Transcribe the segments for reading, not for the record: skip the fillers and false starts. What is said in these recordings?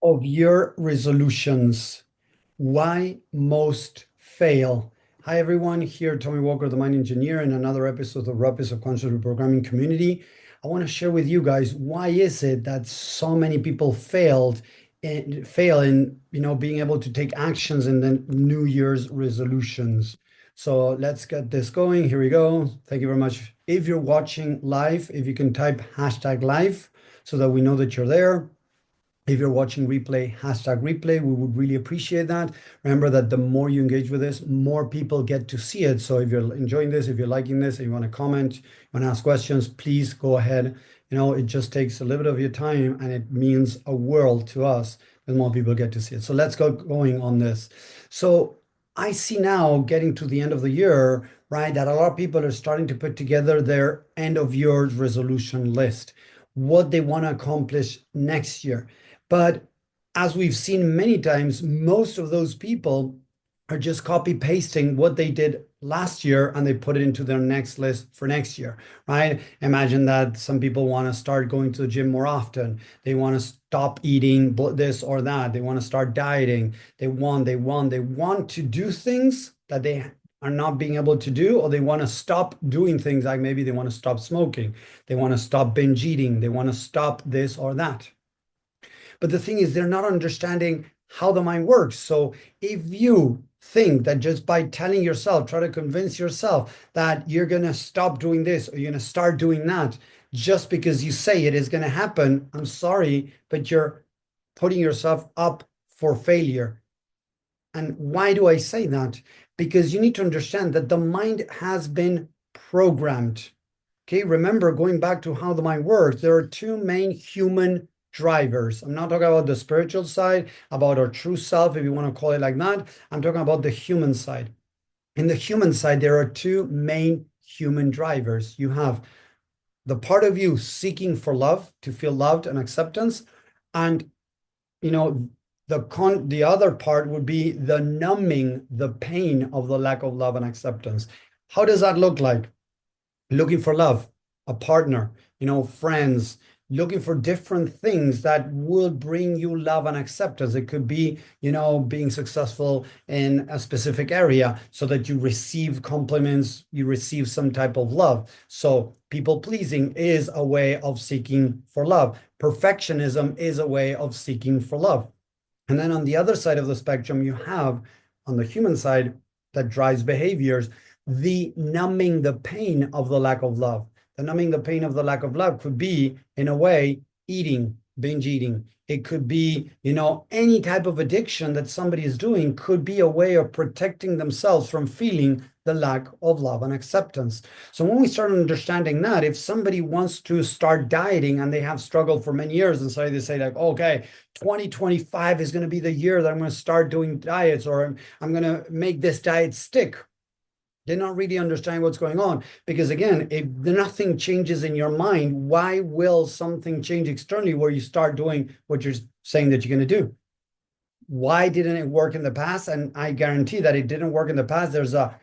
of your resolutions. Why most fail? Hi, everyone. Here, Tommy Walker, the Mind Engineer, in another episode of Rapid Subconscious Reprogramming Community. I want to share with you guys why is it that so many people fail in being able to take actions in the New Year's resolutions. So let's get this going. Here we go. Thank you very much. If you're watching live, if you can type hashtag live so that we know that you're there. If you're watching replay, hashtag replay, we would really appreciate that. Remember that the more you engage with this, more people get to see it. So if you're enjoying this, if you're liking this, if you want to comment, you want to ask questions, please go ahead. It just takes a little bit of your time and it means a world to us when more people get to see it. So let's go going on this. So I see now getting to the end of the year, right, that a lot of people are starting to put together their end of year resolution list, what they want to accomplish next year. But as we've seen many times, most of those people are just copy pasting what they did last year and they put it into their next list for next year, right? Imagine that some people want to start going to the gym more often. They want to stop eating this or that. They want to start dieting. They want to do things that they are not being able to do, or they want to stop doing things like maybe they want to stop smoking. They want to stop binge eating. They want to stop this or that. But the thing is, they're not understanding how the mind works. So if you think that just by telling yourself, try to convince yourself that you're going to stop doing this or you're going to start doing that, just because you say it is going to happen, I'm sorry, but you're putting yourself up for failure. And why do I say that? Because you need to understand that the mind has been programmed. Okay, remember, going back to how the mind works, there are two main human drivers. I'm not talking about the spiritual side, about our true self, if you want to call it like that. I'm talking about the human side. In the human side, there are two main human drivers. You have the part of you seeking for love, to feel loved and acceptance, and the other part would be the numbing the pain of the lack of love and acceptance. How does that look like? Looking for love, a partner, friends, looking for different things that will bring you love and acceptance. It could be, being successful in a specific area so that you receive compliments, you receive some type of love. So people pleasing is a way of seeking for love. Perfectionism is a way of seeking for love. And then on the other side of the spectrum, you have on the human side that drives behaviors, the numbing the pain of the lack of love. The numbing the pain of the lack of love could be, in a way, eating, binge eating. It could be, any type of addiction that somebody is doing could be a way of protecting themselves from feeling the lack of love and acceptance. So when we start understanding that, if somebody wants to start dieting and they have struggled for many years, and so they say like, okay, 2025 is going to be the year that I'm going to start doing diets, or I'm going to make this diet stick. They're not really understanding what's going on. Because again, if nothing changes in your mind, why will something change externally where you start doing what you're saying that you're going to do? Why didn't it work in the past? And I guarantee that it didn't work in the past. There's a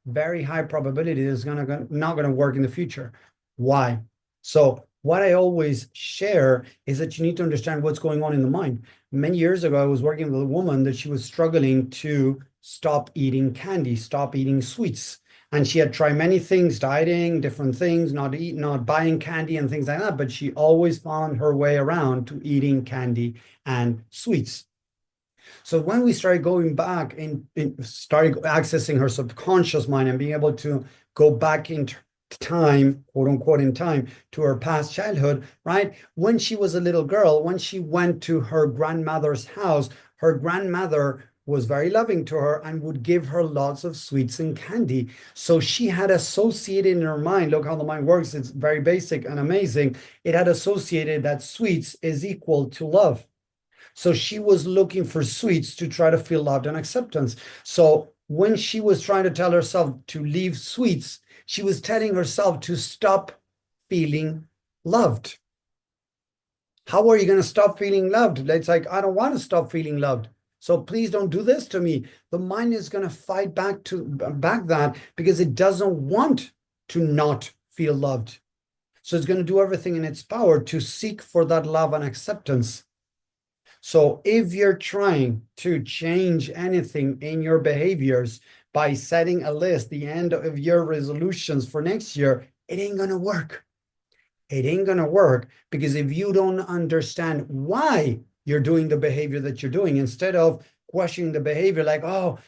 very high probability it's not going to work in the future. Why? So what I always share is that you need to understand what's going on in the mind. Many years ago, I was working with a woman that she was struggling to stop eating candy, stop eating sweets. And she had tried many things, dieting, different things, not buying candy and things like that, but she always found her way around to eating candy and sweets. So when we started going back and started accessing her subconscious mind and being able to go back into time, quote unquote, in time to her past childhood, right? When she was a little girl, when she went to her grandmother's house, her grandmother was very loving to her and would give her lots of sweets and candy. So she had associated in her mind, look how the mind works, it's very basic and amazing. It had associated that sweets is equal to love. So she was looking for sweets to try to feel loved and acceptance. So when she was trying to tell herself to leave sweets, she was telling herself to stop feeling loved. How are you going to stop feeling loved? It's like, I don't want to stop feeling loved. So please don't do this to me. The mind is going to fight back that because it doesn't want to not feel loved. So it's going to do everything in its power to seek for that love and acceptance. So if you're trying to change anything in your behaviors by setting a list, the end of your resolutions for next year, it ain't gonna work. It ain't gonna work because if you don't understand why you're doing the behavior that you're doing, instead of questioning the behavior like, oh,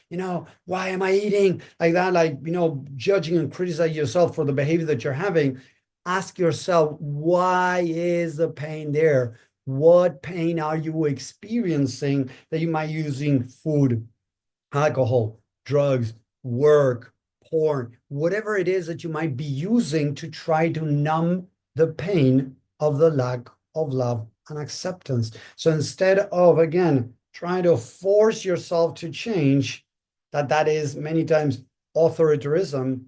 why am I eating like that? Like, judging and criticizing yourself for the behavior that you're having, ask yourself, why is the pain there? What pain are you experiencing that you might using food, alcohol, drugs, work, porn, whatever it is that you might be using to try to numb the pain of the lack of love and acceptance. So instead of, again, trying to force yourself to change, that is many times authoritarianism,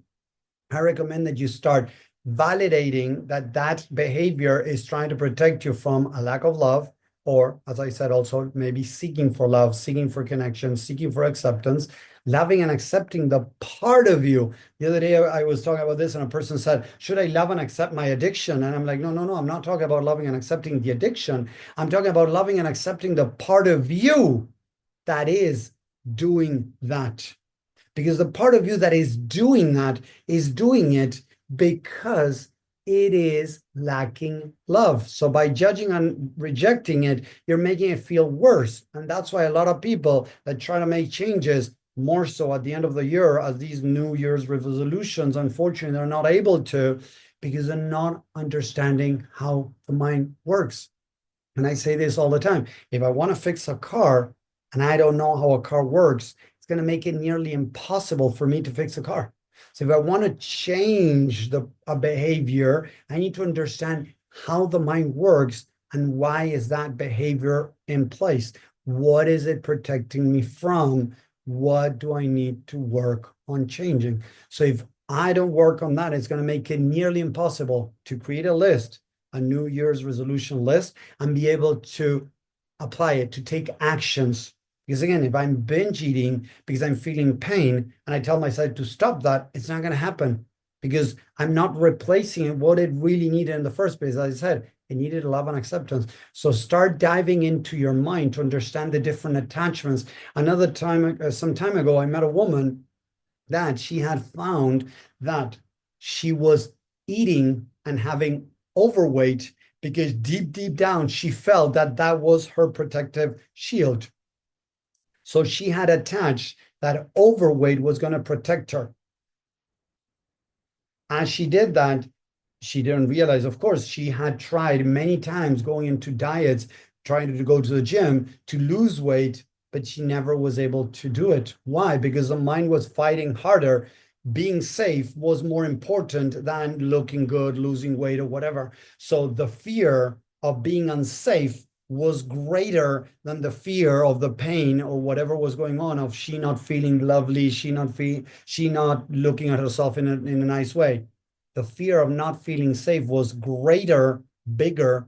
I recommend that you start validating that behavior is trying to protect you from a lack of love, or, as I said, also maybe seeking for love, seeking for connection, seeking for acceptance, loving and accepting the part of you. The other day, I was talking about this, and a person said, should I love and accept my addiction? And I'm like, no, no, no, I'm not talking about loving and accepting the addiction. I'm talking about loving and accepting the part of you that is doing that. Because the part of you that is doing that is doing it because it is lacking love. So by judging and rejecting it, you're making it feel worse. And that's why a lot of people that try to make changes more so at the end of the year as these New Year's resolutions, unfortunately, they're not able to because they're not understanding how the mind works. And I say this all the time. If I want to fix a car and I don't know how a car works, it's going to make it nearly impossible for me to fix a car. So if I want to change a behavior, I need to understand how the mind works and why is that behavior in place? What is it protecting me from? What do I need to work on changing? So if I don't work on that, it's going to make it nearly impossible to create a list, a New Year's resolution list, and be able to apply it, to take actions. Because again, if I'm binge eating because I'm feeling pain and I tell myself to stop that, it's not going to happen because I'm not replacing what it really needed in the first place. As I said, it needed love and acceptance. So start diving into your mind to understand the different attachments. Another time, some time ago, I met a woman that she had found that she was eating and having overweight because deep down, she felt that was her protective shield. So she had attached that overweight was going to protect her. As she did that, she didn't realize, of course, she had tried many times going into diets, trying to go to the gym to lose weight, but she never was able to do it. Why? Because the mind was fighting harder. Being safe was more important than looking good, losing weight, or whatever. So the fear of being unsafe was greater than the fear of the pain or whatever was going on of she not feeling lovely, she not looking at herself in a nice way. The fear of not feeling safe was greater, bigger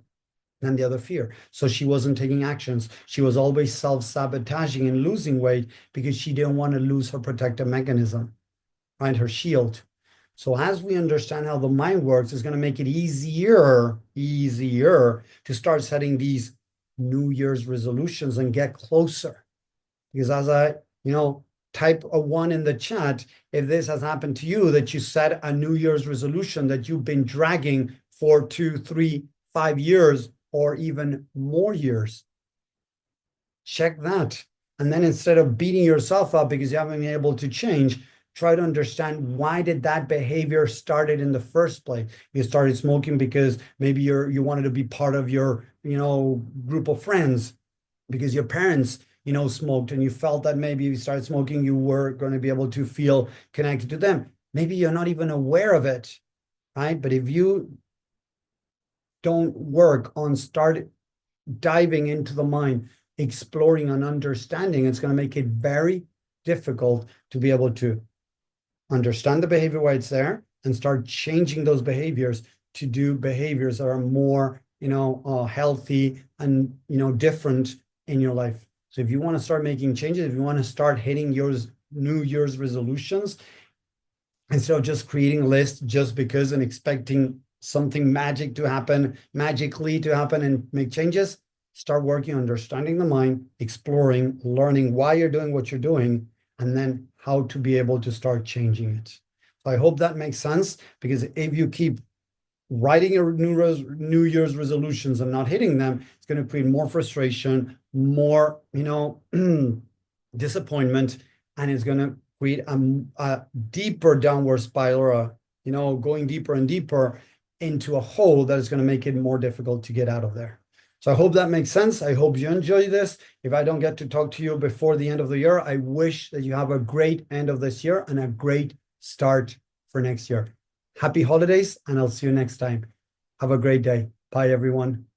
than the other fear. So she wasn't taking actions. She was always self-sabotaging and losing weight because she didn't want to lose her protective mechanism, right? Her shield. So as we understand how the mind works, it's going to make it easier to start setting these New Year's resolutions and get closer. Because as I, type a 1 in the chat if this has happened to you, that you set a New Year's resolution that you've been dragging for 2, 3, 5 years, or even more years. Check that. And then instead of beating yourself up because you haven't been able to change, try to understand why did that behavior started in the first place. You started smoking because maybe you wanted to be part of your group of friends because your parents smoked and you felt that maybe if you started smoking you were going to be able to feel connected to them. Maybe you're not even aware of it, right? But if you don't work on start diving into the mind, exploring and understanding, it's going to make it very difficult to be able to understand the behavior why it's there and start changing those behaviors to do behaviors that are more healthy and different in your life. So if you want to start making changes, if you want to start hitting your New Year's resolutions, instead of just creating a list just because and expecting something magically to happen and make changes, start working, understanding the mind, exploring, learning why you're doing what you're doing, and then how to be able to start changing it. So I hope that makes sense, because if you keep writing your New Year's resolutions and not hitting them, it's going to create more frustration, more, disappointment, and it's going to create a deeper downward spiral, going deeper and deeper into a hole that is going to make it more difficult to get out of there. So I hope that makes sense. I hope you enjoy this. If I don't get to talk to you before the end of the year, I wish that you have a great end of this year and a great start for next year. Happy holidays, and I'll see you next time. Have a great day. Bye, everyone.